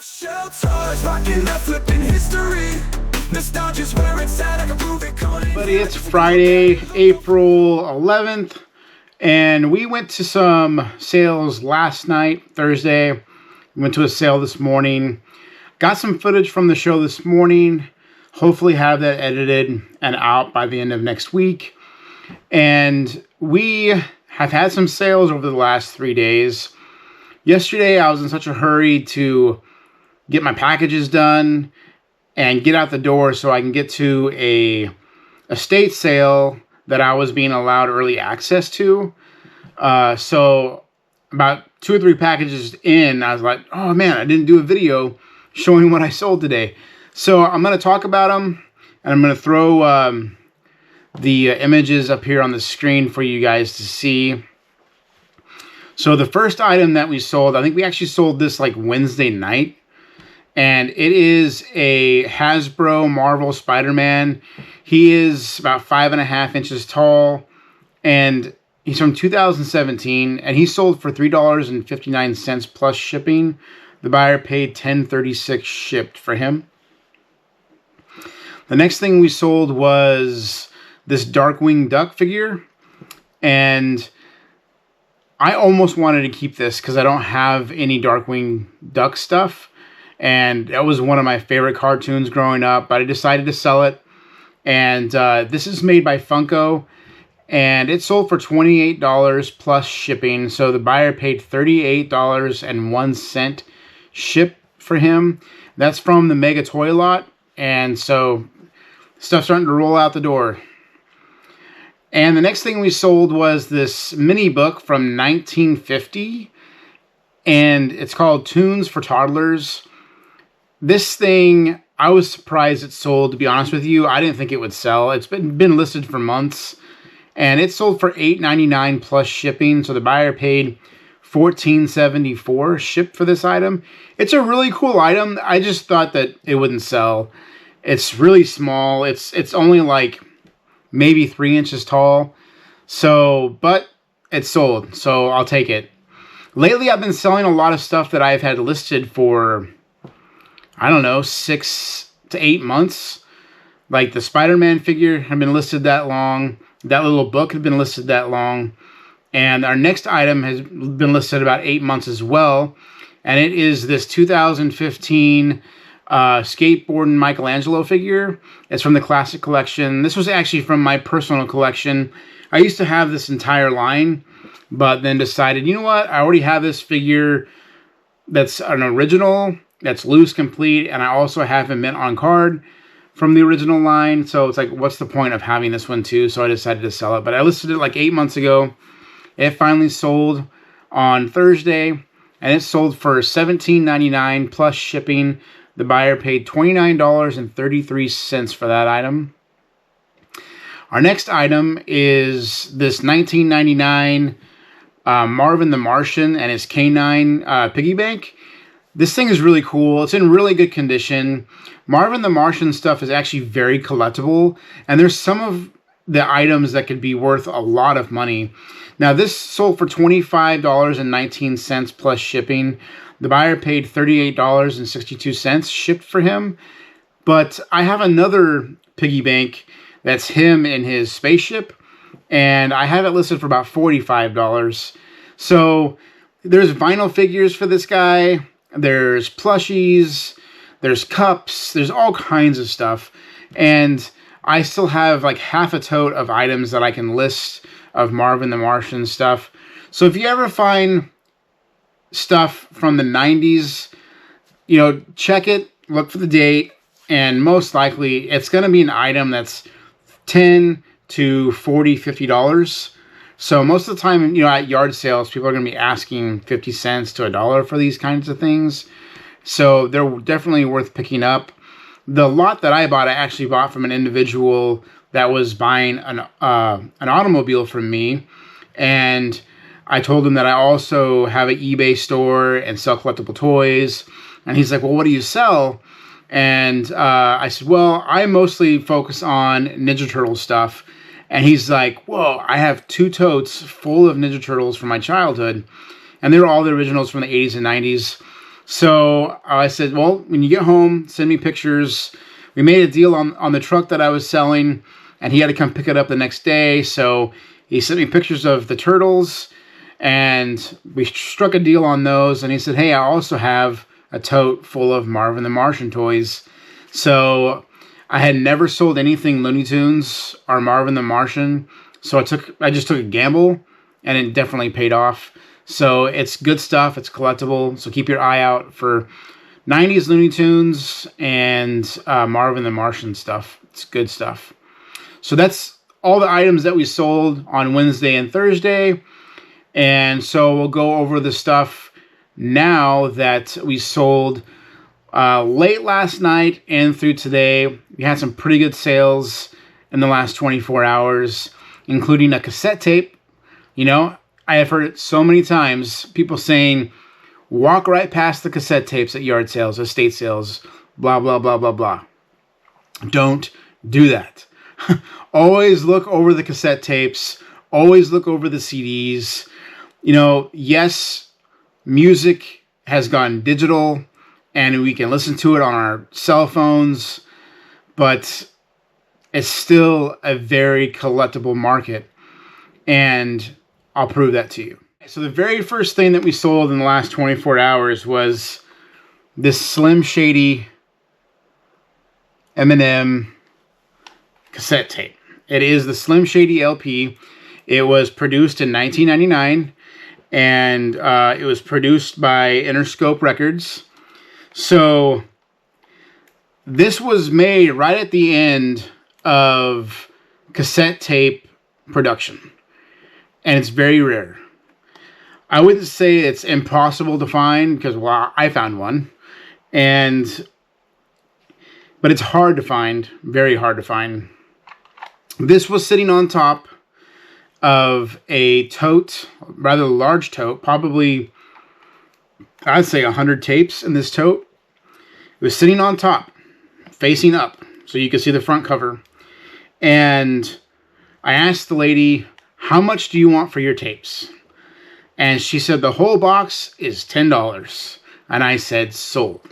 Halfshelltoys, rocking the flipping history. Nostalgia's where it's at, I can prove it. Buddy, it's Friday, April 11th, and we went to some sales last night, Thursday. We went to a sale this morning. Got some footage from the show this morning. Hopefully have that edited and out by the end of next week. And we have had some sales over the last 3 days. Yesterday, I was in such a hurry to get my packages done and get out the door so I can get to a estate sale that I was being allowed early access to. So about 2 or 3 packages in, I was like, oh man, I didn't do a video showing what I sold today. So I'm going to talk about them, and I'm going to throw the images up here on the screen for you guys to see. So the first item that we sold, I think we actually sold this like Wednesday night. And it is a Hasbro Marvel Spider-Man. He is about 5.5 inches tall. And he's from 2017. And he sold for $3.59 plus shipping. The buyer paid $10.36 shipped for him. The next thing we sold was this Darkwing Duck figure. And I almost wanted to keep this because I don't have any Darkwing Duck stuff. And that was one of my favorite cartoons growing up, but I decided to sell it. And this is made by Funko, and it sold for $28 plus shipping. So the buyer paid $38.01 ship for him. That's from the Mega Toy Lot, and so stuff's starting to roll out the door. And the next thing we sold was this mini book from 1950, and it's called Tunes for Toddlers. This thing, I was surprised it sold, to be honest with you. I didn't think it would sell. It's been listed for months, and it sold for $8.99 plus shipping, so the buyer paid $14.74 shipped for this item. It's a really cool item. I just thought that it wouldn't sell. It's really small. It's only like maybe 3 inches tall. So, but it sold, so I'll take it. Lately, I've been selling a lot of stuff that I've had listed for, I don't know, 6 to 8 months. Like the Spider-Man figure had been listed that long. That little book had been listed that long. And our next item has been listed about 8 months as well. And it is this 2015 skateboarding Michelangelo figure. It's from the Classic Collection. This was actually from my personal collection. I used to have this entire line, but then decided, you know what? I already have this figure that's an original, that's loose complete, and I also have a mint on card from the original line. So it's like, what's the point of having this one too? So I decided to sell it. But I listed it like 8 months ago. It finally sold on Thursday, and it sold for $17.99 plus shipping. The buyer paid $29.33 for that item. Our next item is this 1999 Marvin the Martian and his K9 piggy bank. This thing is really cool. It's in really good condition. Marvin the Martian stuff is actually very collectible, and there's some of the items that could be worth a lot of money. Now, this sold for $25.19 plus shipping. The buyer paid $38.62 shipped for him. But I have another piggy bank that's him in his spaceship, and I have it listed for about $45. So there's vinyl figures for this guy. There's plushies. There's cups. There's all kinds of stuff. And I still have like half a tote of items that I can list of Marvin the Martian stuff. So if you ever find stuff from the 90s, you know, check it, look for the date, and most likely it's going to be an item that's $10 to $40, $50. So most of the time, you know, at yard sales, people are going to be asking 50 cents to $1 for these kinds of things. So they're definitely worth picking up. The lot that I bought, I actually bought from an individual that was buying an automobile from me. And I told him that I also have an eBay store and sell collectible toys. And he's like, well, what do you sell? And I said, well, I mostly focus on Ninja Turtle stuff. And he's like, whoa, I have 2 totes full of Ninja Turtles from my childhood. And they were all the originals from the 80s and 90s. So I said, well, when you get home, send me pictures. We made a deal on the truck that I was selling, and he had to come pick it up the next day. So he sent me pictures of the turtles, and we struck a deal on those. And he said, hey, I also have a tote full of Marvin the Martian toys. So I had never sold anything Looney Tunes or Marvin the Martian. So I just took a gamble, and it definitely paid off. So it's good stuff. It's collectible. So keep your eye out for 90s Looney Tunes and Marvin the Martian stuff. It's good stuff. So that's all the items that we sold on Wednesday and Thursday. And so we'll go over the stuff now that we sold late last night and through today. We had some pretty good sales in the last 24 hours, including a cassette tape. You know, I have heard it so many times, people saying, walk right past the cassette tapes at yard sales, estate sales, blah, blah, blah, blah, blah. Don't do that. Always look over the cassette tapes. Always look over the CDs. You know, yes, music has gone digital and we can listen to it on our cell phones, but it's still a very collectible market. And I'll prove that to you. So the very first thing that we sold in the last 24 hours was this Slim Shady Eminem cassette tape. It is the Slim Shady LP. It was produced in 1999, and it was produced by Interscope Records. So this was made right at the end of cassette tape production, and it's very rare. I wouldn't say it's impossible to find because, well, I found one, but it's hard to find, very hard to find. This was sitting on top of a tote, rather large tote, probably, I'd say 100 tapes in this tote. It was sitting on top, facing up, so you could see the front cover. And I asked the lady, how much do you want for your tapes? And she said the whole box is $10. And I said, sold.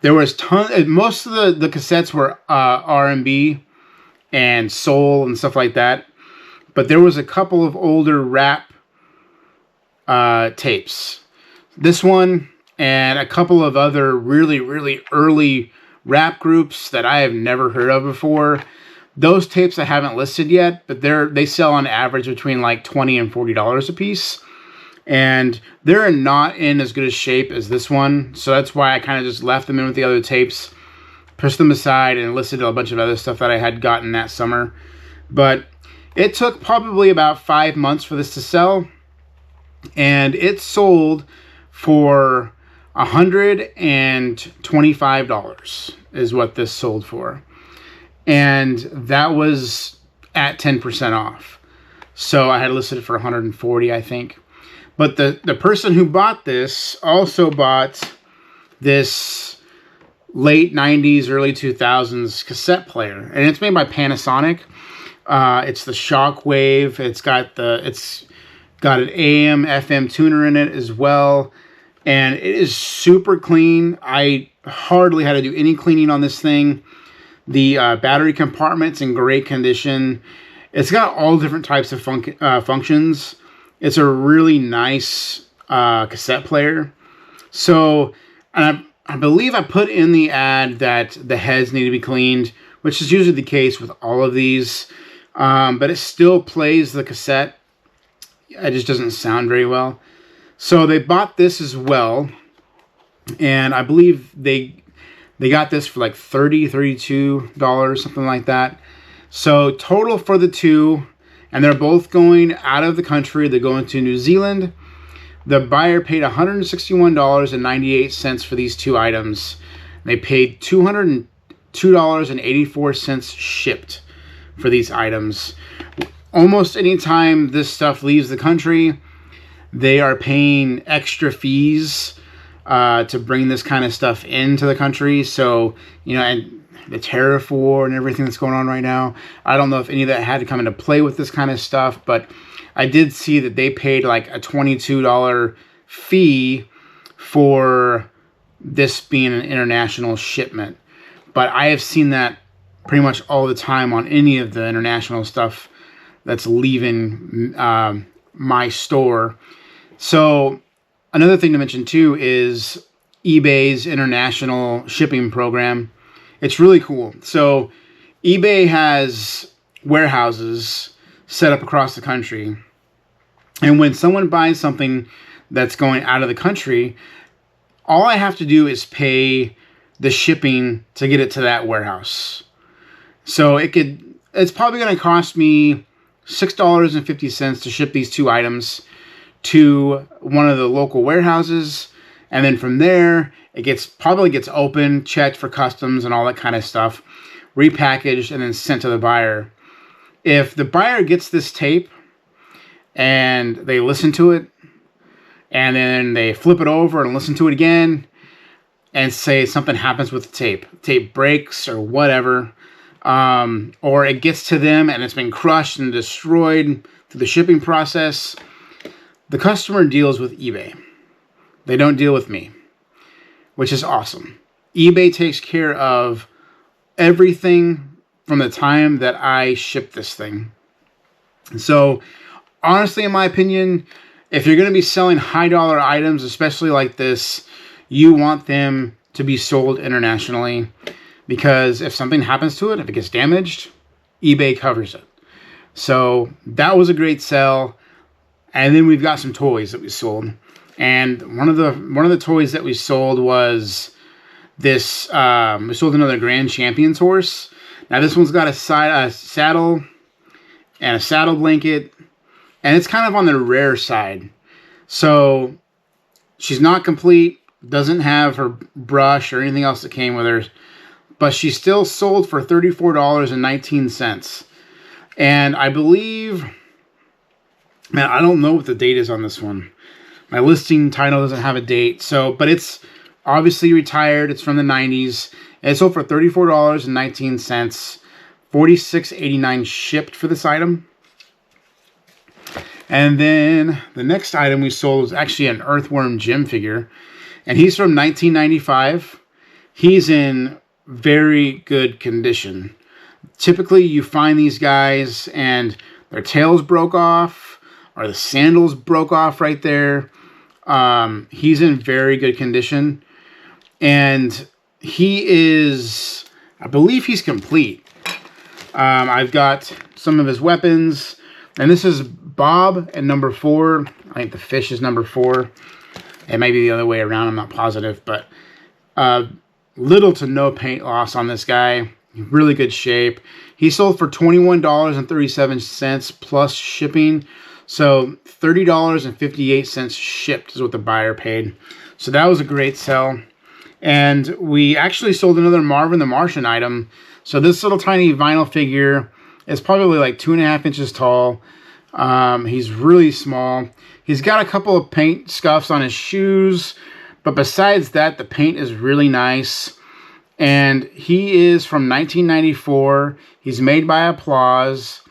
There was most of the cassettes were R&B and soul and stuff like that. But there was a couple of older rap tapes. This one and a couple of other really, really early rap groups that I have never heard of before. Those tapes I haven't listed yet, but they sell on average between like $20 and $40 a piece. And they're not in as good a shape as this one. So that's why I kind of just left them in with the other tapes, pushed them aside, and listed a bunch of other stuff that I had gotten that summer. But it took probably about 5 months for this to sell. And it sold for $125 is what this sold for. And that was at 10% off. So I had listed it for $140, I think. But the person who bought this also bought this late 90s, early 2000s cassette player. And it's made by Panasonic. It's the Shockwave. It's got an AM, FM tuner in it as well. And it is super clean. I hardly had to do any cleaning on this thing. The battery compartment's in great condition. It's got all different types of functions. It's a really nice cassette player. So, and I believe I put in the ad that the heads need to be cleaned, which is usually the case with all of these. But it still plays the cassette. It just doesn't sound very well. So they bought this as well. And I believe they got this for like $30, $32, something like that. So total for the two, and they're both going out of the country. They're going to New Zealand. The buyer paid $161.98 for these two items. They paid $202.84 shipped for these items. Almost any time this stuff leaves the country, they are paying extra fees to bring this kind of stuff into the country. So, you know, and the tariff war and everything that's going on right now, I don't know if any of that had to come into play with this kind of stuff, but I did see that they paid like a $22 fee for this being an international shipment. But I have seen that pretty much all the time on any of the international stuff that's leaving my store. So another thing to mention too is eBay's international shipping program. It's really cool. So eBay has warehouses set up across the country. And when someone buys something that's going out of the country, all I have to do is pay the shipping to get it to that warehouse. So it's probably going to cost me $6.50 to ship these 2 items to one of the local warehouses. And then from there, it probably gets opened, checked for customs and all that kind of stuff, repackaged, and then sent to the buyer. If the buyer gets this tape and they listen to it, and then they flip it over and listen to it again, and say something happens with the tape breaks or whatever, or it gets to them and it's been crushed and destroyed through the shipping process, the customer deals with eBay. They don't deal with me, which is awesome. eBay takes care of everything from the time that I ship this thing. So honestly, in my opinion, if you're going to be selling high dollar items, especially like this, you want them to be sold internationally, because if something happens to it, if it gets damaged, eBay covers it. So that was a great sell. And then we've got some toys that we sold. And one of the toys that we sold was this. We sold another Grand Champions horse. Now this one's got a saddle and a saddle blanket, and it's kind of on the rare side. So she's not complete, doesn't have her brush or anything else that came with her, but she's still sold for $34.19. And I believe, man, I don't know what the date is on this one. My listing title doesn't have a date, but it's obviously retired. It's from the 90s. And it sold for $34.19, $46.89 shipped for this item. And then the next item we sold was actually an Earthworm Jim figure. And he's from 1995. He's in very good condition. Typically, you find these guys and their tails broke off, or the sandals broke off right there. He's in very good condition. And he is, I believe he's complete. I've got some of his weapons. And this is Bob and number 4. I think the fish is number 4. It might be the other way around. I'm not positive. But little to no paint loss on this guy. Really good shape. He sold for $21.37 plus shipping. So $30.58 shipped is what the buyer paid. So that was a great sell. And we actually sold another Marvin the Martian item. So this little tiny vinyl figure is probably like 2.5 inches tall. He's really small. He's got a couple of paint scuffs on his shoes, but besides that, the paint is really nice. And he is from 1994. He's made by Applause,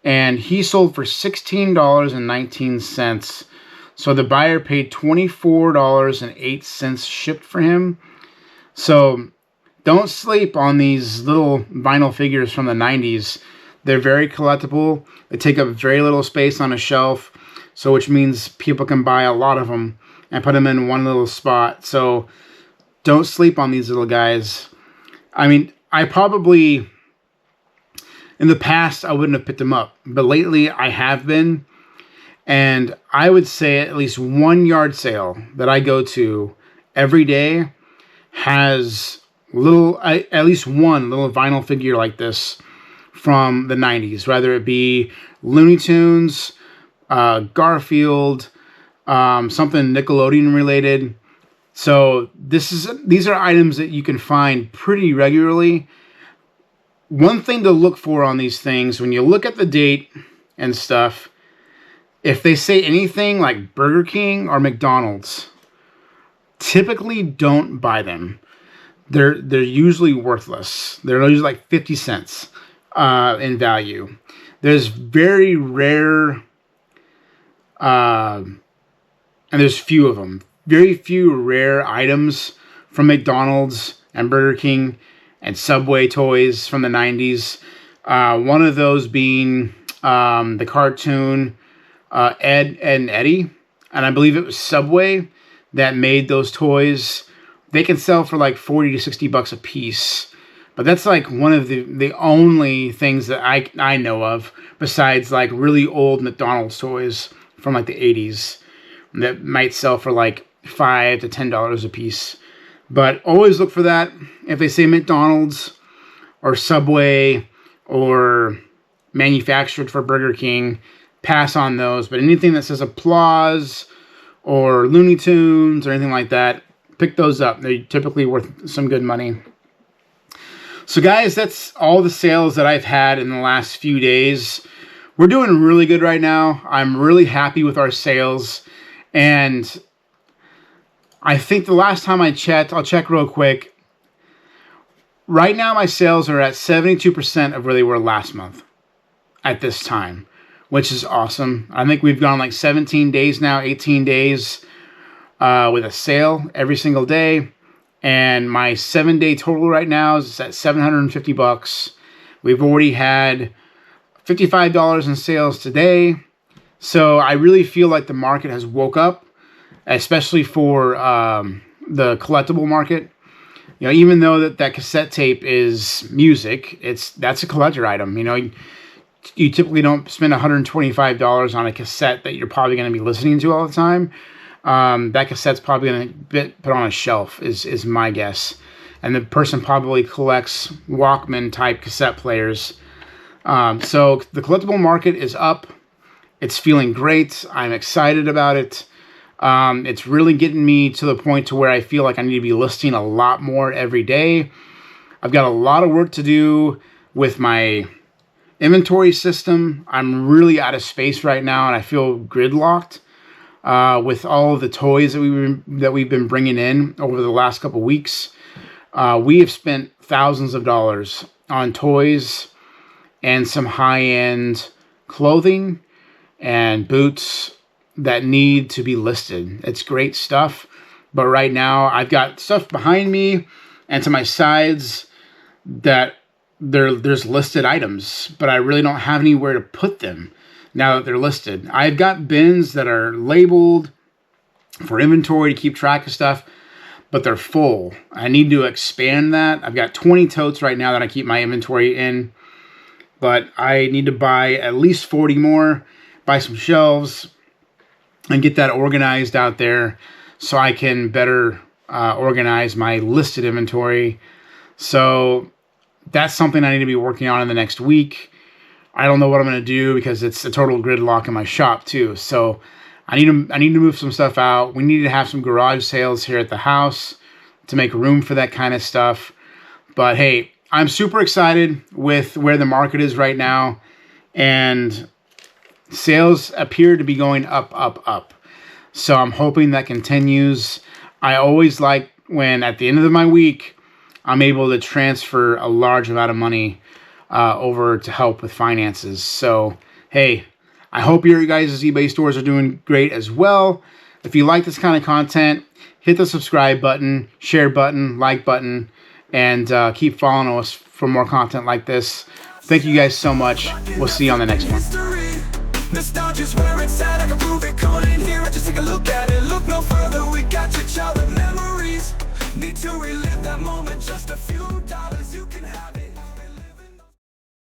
and he sold for $16.19. So the buyer paid $24.08 shipped for him. So don't sleep on these little vinyl figures from the 90s. They're very collectible. They take up very little space on a shelf, so which means people can buy a lot of them and put them in one little spot. So don't sleep on these little guys. I mean, I probably, in the past, I wouldn't have picked them up, but lately I have been. And I would say at least one yard sale that I go to every day has at least one little vinyl figure like this from the 90s, whether it be Looney Tunes, Garfield, something Nickelodeon related. So these are items that you can find pretty regularly. One thing to look for on these things, when you look at the date and stuff, if they say anything like Burger King or McDonald's, typically don't buy them. They're usually worthless. They're usually like 50 cents in value. There's very rare, and there's few of them. very few rare items from McDonald's and Burger King and Subway toys from the 90s. One of those being the cartoon Ed, Ed and Eddie. And I believe it was Subway that made those toys. They can sell for like 40 to 60 bucks a piece. But that's like one of the only things that I know of, besides like really old McDonald's toys from like the 80s that might sell for like $5 to $10 a piece. But always look for that. If they say McDonald's or Subway or manufactured for Burger King, pass on those. But anything that says Applause or Looney Tunes or anything like that, pick those up. They're typically worth some good money. So guys, that's all the sales that I've had in the last few days. We're doing really good right now. I'm really happy with our sales. And I think the last time I checked, I'll check real quick. Right now my sales are at 72% of where they were last month at this time, which is awesome. I think we've gone like 17 days now, 18 days with a sale every single day. And my 7-day total right now is at 750 bucks. We've already had $55 in sales today. So I really feel like the market has woke up, especially for the collectible market. You know, even though that cassette tape is music, that's a collector item. You know, you typically don't spend $125 on a cassette that you're probably going to be listening to all the time. That cassette's probably going to get put on a shelf, is my guess. And the person probably collects Walkman type cassette players. So the collectible market is up. It's feeling great. I'm excited about it. It's really getting me to the point to where I feel like I need to be listing a lot more every day. I've got a lot of work to do with my inventory system. I'm really out of space right now, and I feel gridlocked. With all of the toys that we've been bringing in over the last couple weeks. We have spent thousands of dollars on toys and some high-end clothing and boots that need to be listed. It's great stuff, but right now I've got stuff behind me and to my sides that there's listed items, but I really don't have anywhere to put them now that they're listed. I've got bins that are labeled for inventory to keep track of stuff, but they're full. I need to expand that. I've got 20 totes right now that I keep my inventory in, but I need to buy at least 40 more, buy some shelves, and get that organized out there so I can better organize my listed inventory. So that's something I need to be working on in the next week. I don't know what I'm going to do because it's a total gridlock in my shop too. So I need to move some stuff out. We need to have some garage sales here at the house to make room for that kind of stuff. But hey, I'm super excited with where the market is right now, and sales appear to be going up, up, up. So I'm hoping that continues. I always like when at the end of my week, I'm able to transfer a large amount of money over to help with finances. So, hey, I hope your guys' eBay stores are doing great as well. If you like this kind of content, hit the subscribe button, share button, like button, and keep following us for more content like this. Thank you guys so much. We'll see you on the next one. Nostalgia's where it's at. I can prove it. Come in here and just take a look at it. Look no further. We got your childhood memories. Need to relive that moment just a few times.